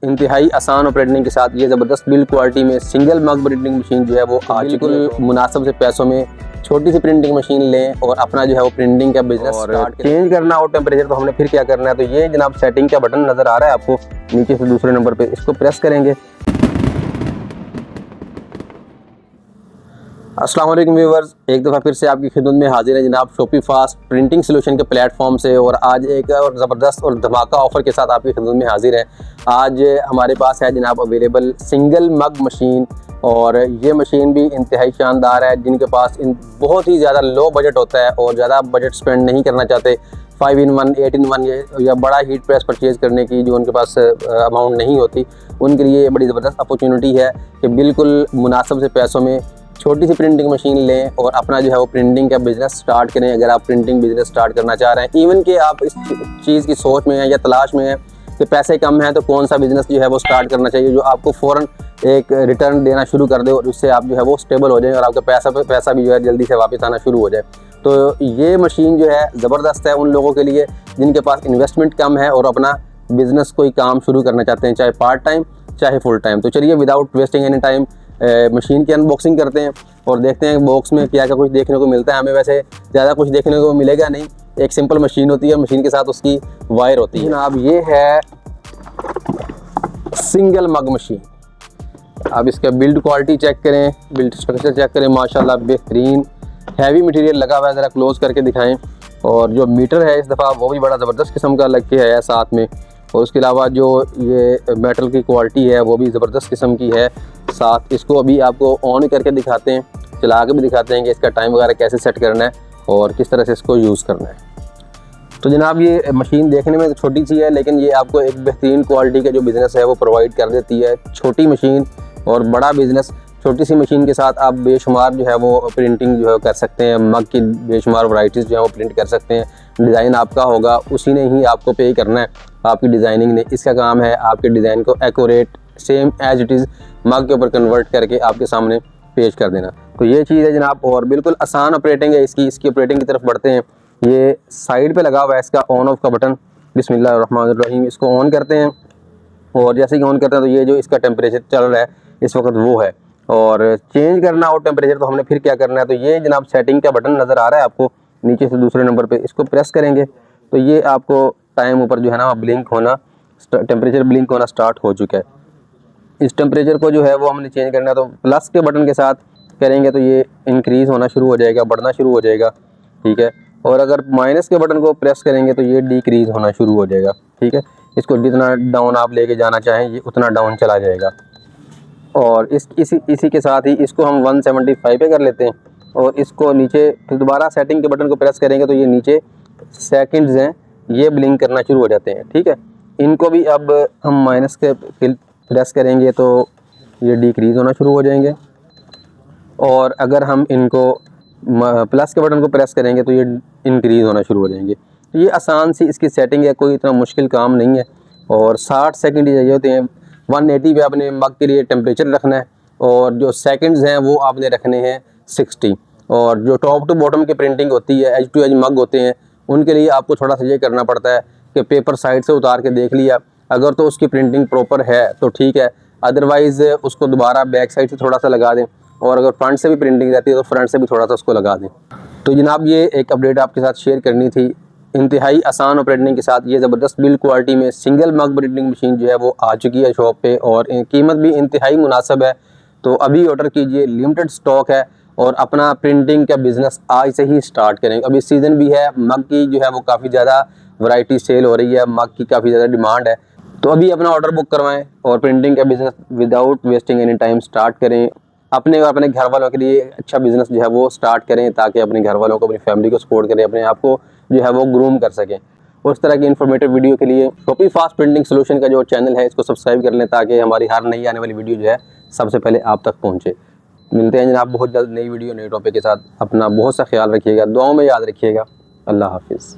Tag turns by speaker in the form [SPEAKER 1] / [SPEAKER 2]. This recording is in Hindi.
[SPEAKER 1] इंतहाई आसान ऑपरेटिंग के साथ ये ज़बरदस्त बिल्ड क्वालिटी में सिंगल मग प्रिंटिंग मशीन जो है वो आज बिल्कुल मुनासिब से पैसों में छोटी सी प्रिंटिंग मशीन लें और अपना जो है वो प्रिंटिंग का बिजनेस स्टार्ट चेंज करना हो टेम्परेचर, तो हमने फिर क्या करना है, तो ये जनाब सेटिंग का बटन नज़र आ रहा है आपको नीचे से दूसरे नंबर पे, इसको प्रेस करेंगे। अस्सलाम वालेकुम व्यूअर्स, एक दफ़ा फिर से आपकी खिदमत में हाजिर है जनाब शॉपिफास्ट प्रिंटिंग सोल्यूशन के प्लेटफॉर्म से, और आज एक और ज़बरदस्त और धमाका ऑफ़र के साथ आपकी खिदमत में हाजिर है। आज हमारे पास है जनाब अवेलेबल सिंगल मग मशीन, और ये मशीन भी इंतहाई शानदार है। जिनके पास बहुत ही ज़्यादा लो बजट होता है और ज़्यादा बजट स्पेंड नहीं करना चाहते, 5 in 1, 8 in 1 या बड़ा हीट प्रेस परचेज़ करने की जो उनके पास अमाउंट नहीं होती, उनके लिए ये बड़ी ज़बरदस्त अपॉर्चुनिटी है कि बिल्कुल मुनासिब से पैसों में छोटी सी प्रिंटिंग मशीन लें और अपना जो है वो प्रिंटिंग का बिज़नेस स्टार्ट करें। अगर आप प्रिंटिंग बिज़नेस स्टार्ट करना चाह रहे हैं, इवन कि आप इस चीज़ की सोच में हैं या तलाश में हैं कि पैसे कम हैं, तो कौन सा बिज़नेस जो है वो स्टार्ट करना चाहिए जो आपको फ़ौरन एक रिटर्न देना शुरू कर दे और उससे आप जो है वो स्टेबल हो जाएं और आपका पैसा भी जो है जल्दी से वापस आना शुरू हो जाए। तो ये मशीन जो है ज़बरदस्त है उन लोगों के लिए जिनके पास इन्वेस्टमेंट कम है और अपना बिज़नेस कोई काम शुरू करना चाहते हैं, चाहे पार्ट टाइम चाहे फुल टाइम। तो चलिए without wasting any time machine की अनबॉक्सिंग करते हैं और देखते हैं बॉक्स में क्या क्या कुछ देखने को मिलता है। हमें वैसे ज़्यादा कुछ देखने को मिलेगा नहीं, एक सिंपल मशीन होती है, मशीन के साथ उसकी वायर होती है। जनाब ये है सिंगल मग मशीन। आप इसका बिल्ड क्वालिटी चेक करें, बिल्ड स्ट्रक्चर चेक करें, माशाल्लाह बेहतरीन हैवी मटेरियल लगा हुआ है। ज़रा क्लोज करके दिखाएं। और जो मीटर है इस दफ़ा वो भी बड़ा ज़बरदस्त किस्म का लग के है साथ में, और उसके अलावा जो ये मेटल की क्वालिटी है वो भी ज़बरदस्त किस्म की है साथ। इसको अभी आपको ऑन करके दिखाते हैं, चला के भी दिखाते हैं कि इसका टाइम वगैरह कैसे सेट करना है और किस तरह से इसको यूज़ करना है। तो जनाब ये मशीन देखने में छोटी सी है, लेकिन ये आपको एक बेहतरीन क्वालिटी का जो बिज़नेस है वो प्रोवाइड कर देती है। छोटी मशीन और बड़ा बिज़नेस, छोटी सी मशीन के साथ आप बेशुमार जो है वो प्रिंटिंग जो है कर सकते हैं। मग की बेशुमार वैराइटीज़ जो है वो प्रिंट कर सकते हैं। डिज़ाइन आपका होगा, उसी ने ही आपको पे करना है, आपकी डिज़ाइनिंग ने। इसका काम है आपके डिज़ाइन को accurate same as it is mug के ऊपर कन्वर्ट करके आपके सामने पेश कर देना। तो ये चीज़ है जनाब, और बिल्कुल आसान ऑपरेटिंग है इसकी ऑपरेटिंग की तरफ बढ़ते हैं। ये साइड पे लगा हुआ है इसका ऑन ऑफ का बटन, बिस्मिल्लाहिर्रहमानिर्रहीम। इसको ऑन करते हैं और जैसे कि ऑन करते हैं तो ये जो इसका टेम्परेचर चल रहा है इस वक्त वो है। और चेंज करना हो टेम्परेचर तो हमने फिर क्या करना है, तो ये जनाब सेटिंग का बटन नज़र आ रहा है आपको नीचे से दूसरे नंबर पे, इसको प्रेस करेंगे तो ये आपको टाइम ऊपर जो है ना ब्लिंक होना, टेम्परेचर ब्लिंक होना स्टार्ट हो चुका है। इस टेम्परेचर को जो है वो हमने चेंज करना है, तो प्लस के बटन के साथ करेंगे तो ये इंक्रीज़ होना शुरू हो जाएगा, बढ़ना शुरू हो जाएगा, ठीक है। और अगर माइनस के बटन को प्रेस करेंगे तो ये डिक्रीज़ होना शुरू हो जाएगा, ठीक है। इसको जितना डाउन आप लेके जाना चाहें ये उतना डाउन चला जाएगा। और इसी के साथ ही इसको हम 175 पे कर लेते हैं और इसको नीचे फिर दोबारा सेटिंग के बटन को प्रेस करेंगे तो ये नीचे सेकंड्स हैं ये ब्लिंक करना शुरू हो जाते हैं, ठीक है। इनको भी अब हम माइनस के प्रेस करेंगे तो ये डिक्रीज़ होना शुरू हो जाएंगे, और अगर हम इनको प्लस के बटन को प्रेस करेंगे तो ये इंक्रीज़ होना शुरू हो जाएंगे। तो ये आसान सी इसकी सेटिंग है, कोई इतना मुश्किल काम नहीं है। और 60 सेकंड चाहिए होते हैं। 180 पे आपने मग के लिए टेम्परेचर रखना है और जो सेकंड्स हैं वो आपने रखने हैं 60। और जो टॉप टू बॉटम की प्रिंटिंग होती है, एज टू एज मग होते हैं, उनके लिए आपको थोड़ा सा ये करना पड़ता है कि पेपर साइड से उतार के देख लिया, अगर तो उसकी प्रिंटिंग प्रॉपर है तो ठीक है, अदरवाइज़ उसको दोबारा बैक साइड से थोड़ा सा लगा दें, और अगर फ्रंट से भी प्रिंटिंग रहती है तो फ्रंट से भी थोड़ा सा उसको लगा दें। तो जनाब ये एक अपडेट आपके साथ शेयर करनी थी। इंतहाई आसान ऑपरेटिंग के साथ ये ज़बरदस्त बिल्ड क्वालिटी में सिंगल मग प्रिंटिंग मशीन जो है वो आ चुकी है शॉप पे, और कीमत भी इंतहाई मुनासिब है। तो अभी ऑर्डर कीजिए, लिमिटेड स्टॉक है, और अपना प्रिंटिंग का बिज़नेस आज से ही स्टार्ट करें। अभी सीज़न भी है, मग की जो है वो काफ़ी ज़्यादा वैरायटी सेल हो रही है, मग की काफ़ी ज़्यादा डिमांड है। तो अभी अपना ऑर्डर बुक करवाएं और प्रिंटिंग का business without wasting any time start करें। अपने और अपने घर वालों के लिए अच्छा बिज़नेस जो है वो स्टार्ट करें, ताकि अपने घर वालों को, अपनी फैमिली को सपोर्ट करें, अपने आप को जो है वो ग्रूम कर सकें। उस तरह की इन्फॉर्मेटिव वीडियो के लिए शॉपिफास्ट प्रिंटिंग सोल्यूशन का जो चैनल है इसको सब्सक्राइब कर लें, ताकि हमारी हर नई आने वाली वीडियो जो है सबसे पहले आप तक पहुँचे। मिलते हैं जनाब बहुत जल्द नई वीडियो नई टॉपिक के साथ। अपना बहुत सा ख्याल रखिएगा, दुआओं में याद रखिएगा। अल्लाह हाफिज़।